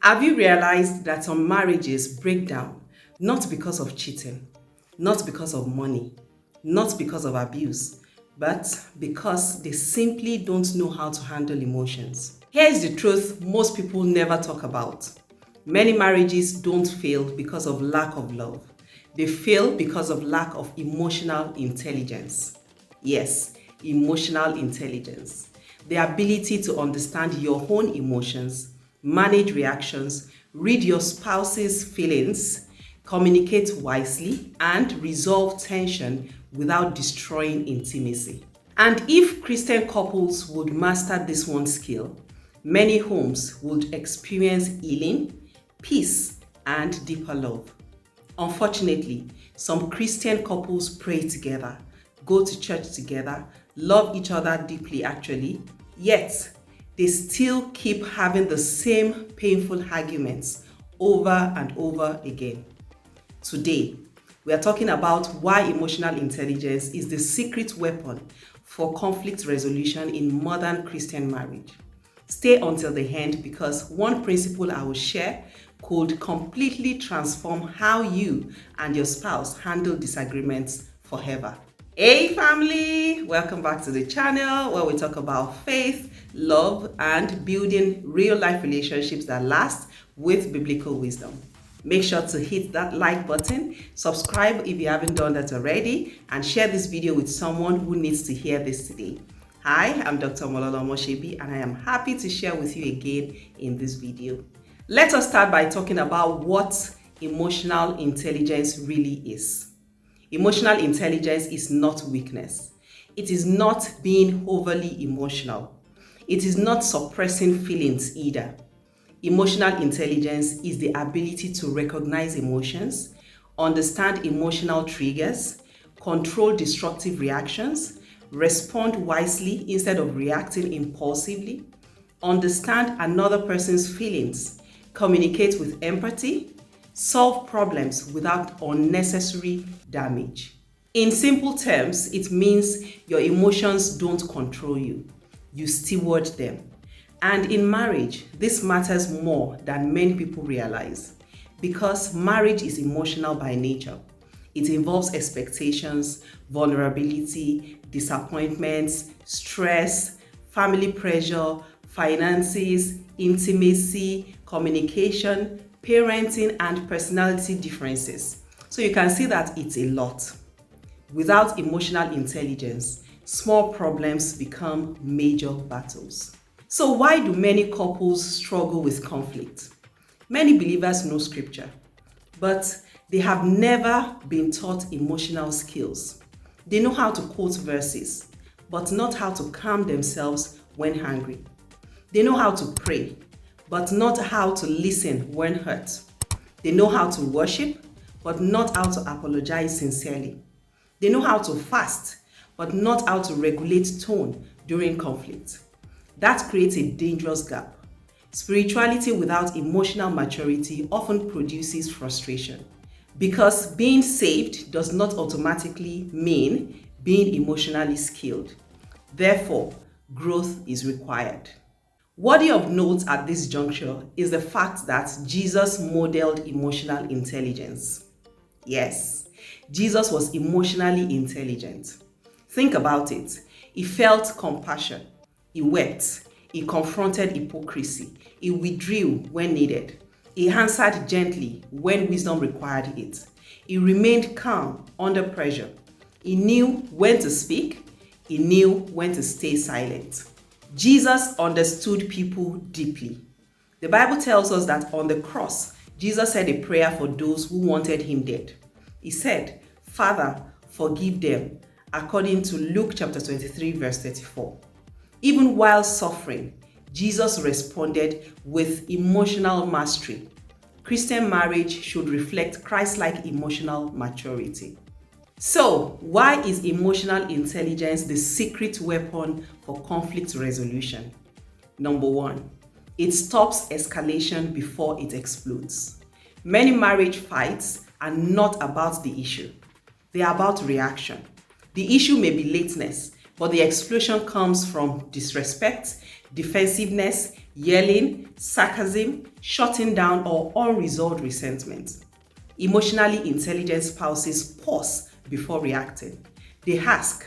Have you realized that some marriages break down not because of cheating, not because of money, not because of abuse, but because they simply don't know how to handle emotions? Here's the truth most people never talk about. Many marriages don't fail because of lack of love. They fail because of lack of emotional intelligence. Yes, emotional intelligence. The ability to understand your own emotions, manage reactions, read your spouse's feelings, communicate wisely, and resolve tension without destroying intimacy. And if Christian couples would master this one skill, many homes would experience healing, peace, and deeper love. Unfortunately, some Christian couples pray together, go to church together, love each other deeply actually, yet they still keep having the same painful arguments over and over again. Today, we are talking about why emotional intelligence is the secret weapon for conflict resolution in modern Christian marriage. Stay until the end because one principle I will share could completely transform how you and your spouse handle disagreements forever. Hey family, welcome back to the channel where we talk about faith, love, and building real life relationships that last with biblical wisdom. Make sure to hit that like button, subscribe if you haven't done that already, and share this video with someone who needs to hear this today. Hi, I'm Dr. Mololo Moshebi, and I am happy to share with you again in this video. Let us start by talking about what emotional intelligence really is. Emotional intelligence is not weakness. It is not being overly emotional. It is not suppressing feelings either. Emotional intelligence is the ability to recognize emotions, understand emotional triggers, control destructive reactions, respond wisely instead of reacting impulsively, understand another person's feelings, communicate with empathy, solve problems without unnecessary damage. In simple terms, it means your emotions don't control you. You steward them. And in marriage, this matters more than many people realize because marriage is emotional by nature. It involves expectations, vulnerability, disappointments, stress, family pressure, finances, intimacy, communication, parenting, and personality differences. So you can see that it's a lot. Without emotional intelligence, small problems become major battles. So why do many couples struggle with conflict? Many believers know scripture, but they have never been taught emotional skills. They know how to quote verses, but not how to calm themselves when angry. They know how to pray, but not how to listen when hurt. They know how to worship, but not how to apologize sincerely. They know how to fast, but not how to regulate tone during conflict. That creates a dangerous gap. Spirituality without emotional maturity often produces frustration because being saved does not automatically mean being emotionally skilled. Therefore, growth is required. Worthy of note at this juncture is the fact that Jesus modeled emotional intelligence. Yes, Jesus was emotionally intelligent. Think about it. He felt compassion. He wept. He confronted hypocrisy. He withdrew when needed. He answered gently when wisdom required it. He remained calm under pressure. He knew when to speak. He knew when to stay silent. Jesus understood people deeply. The Bible tells us that on the cross, Jesus said a prayer for those who wanted him dead. He said, "Father, forgive them," according to Luke chapter 23, verse 34. Even while suffering, Jesus responded with emotional mastery. Christian marriage should reflect Christ-like emotional maturity. So, why is emotional intelligence the secret weapon for conflict resolution? Number one, it stops escalation before it explodes. Many marriage fights are not about the issue. They are about reaction. The issue may be lateness, but the explosion comes from disrespect, defensiveness, yelling, sarcasm, shutting down, or unresolved resentment. Emotionally intelligent spouses pause before reacting. They ask,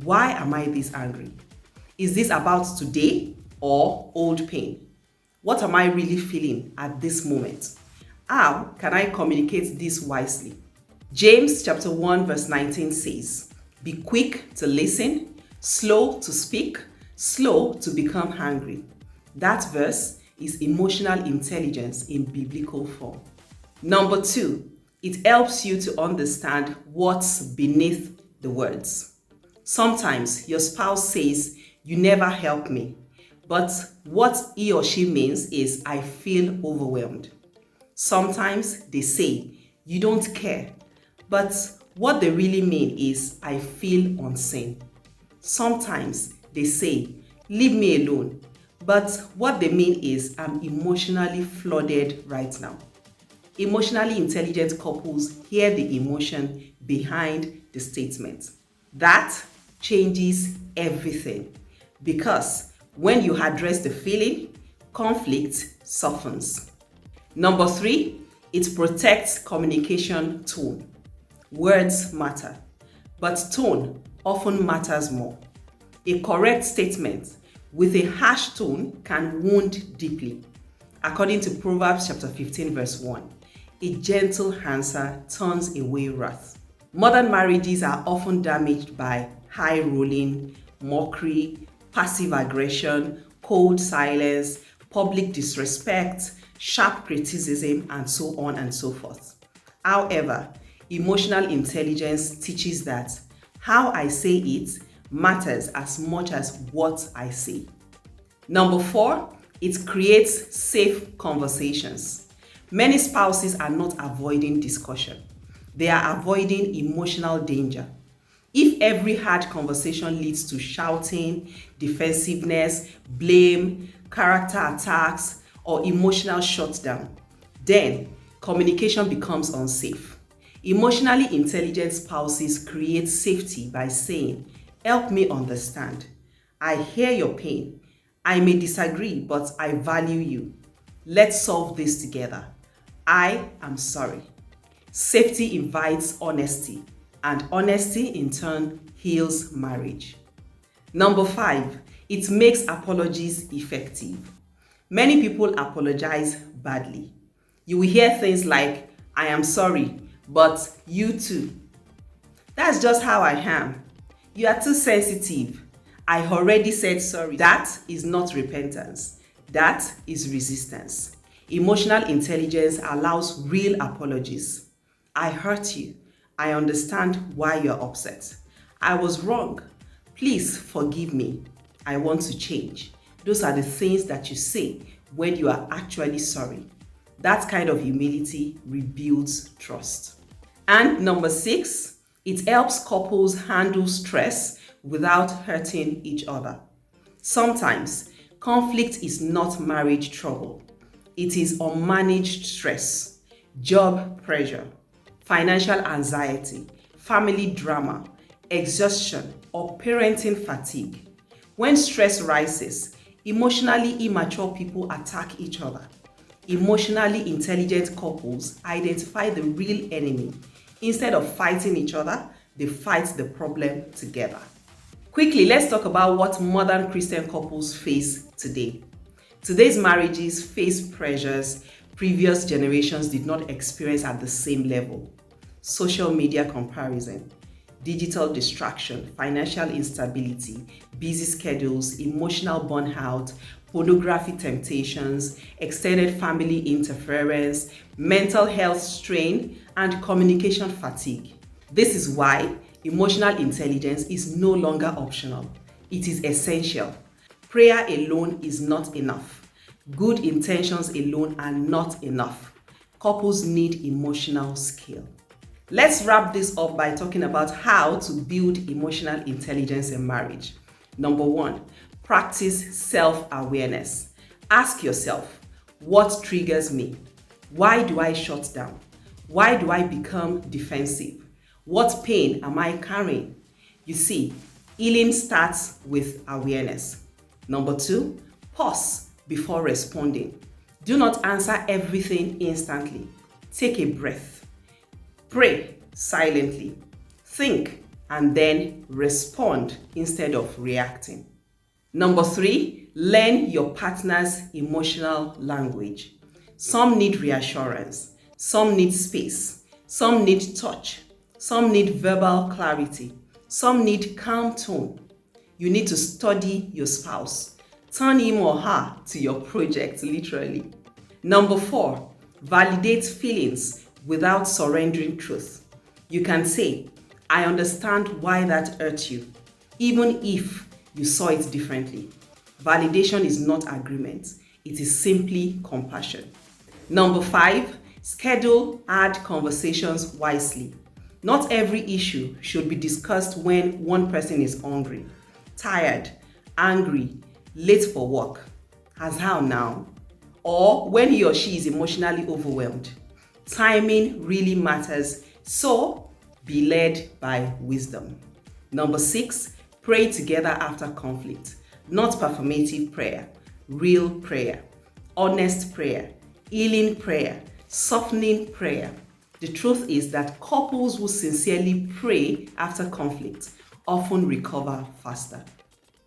why am I this angry? Is this about today or old pain? What am I really feeling at this moment? How can I communicate this wisely? James chapter 1 verse 19 says, be quick to listen, slow to speak, slow to become angry. That verse is emotional intelligence in biblical form. Number 2, it helps you to understand what's beneath the words. Sometimes your spouse says, you never help me, but what he or she means is, I feel overwhelmed. Sometimes they say, you don't care, but what they really mean is, I feel unseen. Sometimes they say, leave me alone, but what they mean is, I'm emotionally flooded right now. Emotionally intelligent couples hear the emotion behind the statement. That changes everything because when you address the feeling, conflict softens. Number 3, it protects communication tone. Words matter, but tone often matters more. A correct statement with a harsh tone can wound deeply. According to Proverbs chapter 15 verse 1, a gentle answer turns away wrath. Modern marriages are often damaged by high rolling, mockery, passive aggression, cold silence, public disrespect, sharp criticism, and so on and so forth. However, emotional intelligence teaches that how I say it matters as much as what I say. Number 4, it creates safe conversations. Many spouses are not avoiding discussion. They are avoiding emotional danger. If every hard conversation leads to shouting, defensiveness, blame, character attacks, or emotional shutdown, then communication becomes unsafe. Emotionally intelligent spouses create safety by saying, help me understand. I hear your pain. I may disagree, but I value you. Let's solve this together. I am sorry. Safety invites honesty, and honesty in turn heals marriage. Number 5, it makes apologies effective. Many people apologize badly. You will hear things like, I am sorry, but you too. That's just how I am. You are too sensitive. I already said sorry. That is not repentance. That is resistance. Emotional intelligence allows real apologies. I hurt you. I understand why you're upset. I was wrong. Please forgive me. I want to change. Those are the things that you say when you are actually sorry. That kind of humility rebuilds trust. And number 6, it helps couples handle stress without hurting each other. Sometimes, conflict is not marriage trouble. It is unmanaged stress, job pressure, financial anxiety, family drama, exhaustion, or parenting fatigue. When stress rises, emotionally immature people attack each other. Emotionally intelligent couples identify the real enemy. Instead of fighting each other, they fight the problem together. Quickly, let's talk about what modern Christian couples face today. Today's marriages face pressures previous generations did not experience at the same level. Social media comparison, digital distraction, financial instability, busy schedules, emotional burnout, pornography temptations, extended family interference, mental health strain, and communication fatigue. This is why emotional intelligence is no longer optional. It is essential. Prayer alone is not enough. Good intentions alone are not enough. Couples need emotional skill. Let's wrap this up by talking about how to build emotional intelligence in marriage. Number 1, practice self-awareness. Ask yourself, what triggers me? Why do I shut down? Why do I become defensive? What pain am I carrying? You see, healing starts with awareness. Number 2, pause before responding. Do not answer everything instantly. Take a breath. Pray silently. Think and then respond instead of reacting. Number 3, learn your partner's emotional language. Some need reassurance, some need space, some need touch, some need verbal clarity, some need calm tone. You need to study your spouse. Turn him or her to your project, literally. Number 4, validate feelings without surrendering truth. You can say, I understand why that hurt you, even if you saw it differently. Validation is not agreement. It is simply compassion. Number 5, schedule hard conversations wisely. Not every issue should be discussed when one person is hungry, tired, angry, late for work, as how now, or when he or she is emotionally overwhelmed. Timing really matters, so be led by wisdom. Number 6, pray together after conflict. Not performative prayer, real prayer, honest prayer, healing prayer, softening prayer. The truth is that couples who sincerely pray after conflict often recover faster.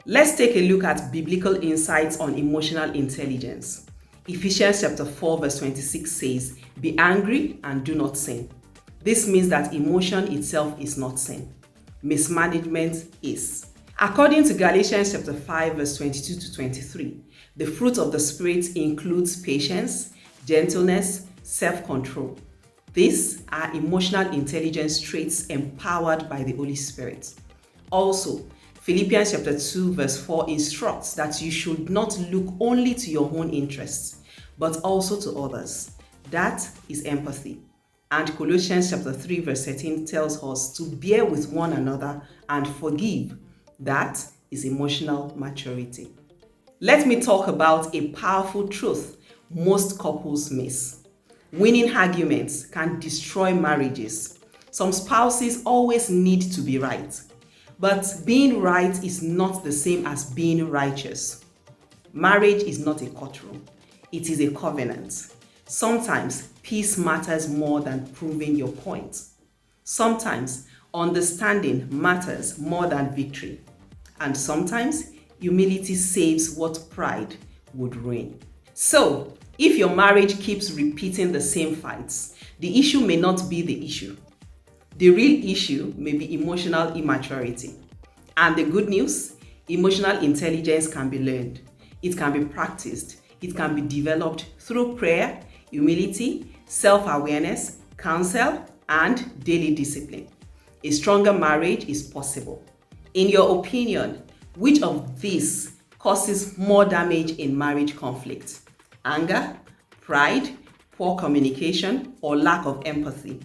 Let's take a look at biblical insights on emotional intelligence. Ephesians chapter 4 verse 26 says, be angry and do not sin. This means that emotion itself is not sin. Mismanagement is. According to Galatians chapter 5 verse 22 to 23, the fruit of the Spirit includes patience, gentleness, self-control. These are emotional intelligence traits empowered by the Holy Spirit. Also, Philippians chapter 2 verse 4 instructs that you should not look only to your own interests, but also to others. That is empathy. And Colossians chapter 3 verse 13 tells us to bear with one another and forgive. That is emotional maturity. Let me talk about a powerful truth most couples miss. Winning arguments can destroy marriages. Some spouses always need to be right. But being right is not the same as being righteous. Marriage is not a courtroom. It is a covenant. Sometimes peace matters more than proving your point. Sometimes understanding matters more than victory. And sometimes humility saves what pride would ruin. So, if your marriage keeps repeating the same fights, the issue may not be the issue. The real issue may be emotional immaturity. And the good news, emotional intelligence can be learned. It can be practiced. It can be developed through prayer, humility, self-awareness, counsel, and daily discipline. A stronger marriage is possible. In your opinion, which of these causes more damage in marriage conflict? Anger, pride, poor communication, or lack of empathy?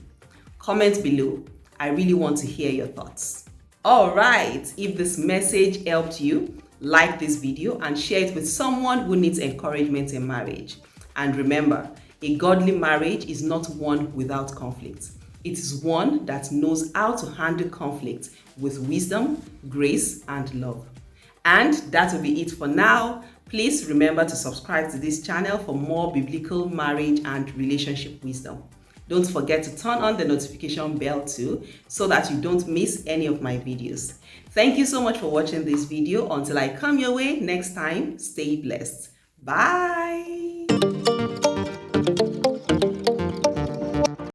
Comment below. I really want to hear your thoughts. Alright, if this message helped you, like this video and share it with someone who needs encouragement in marriage. And remember, a godly marriage is not one without conflict. It is one that knows how to handle conflict with wisdom, grace, and love. And that will be it for now. Please remember to subscribe to this channel for more biblical marriage and relationship wisdom. Don't forget to turn on the notification bell too, so that you don't miss any of my videos. Thank you so much for watching this video. Until I come your way next time, stay blessed. Bye.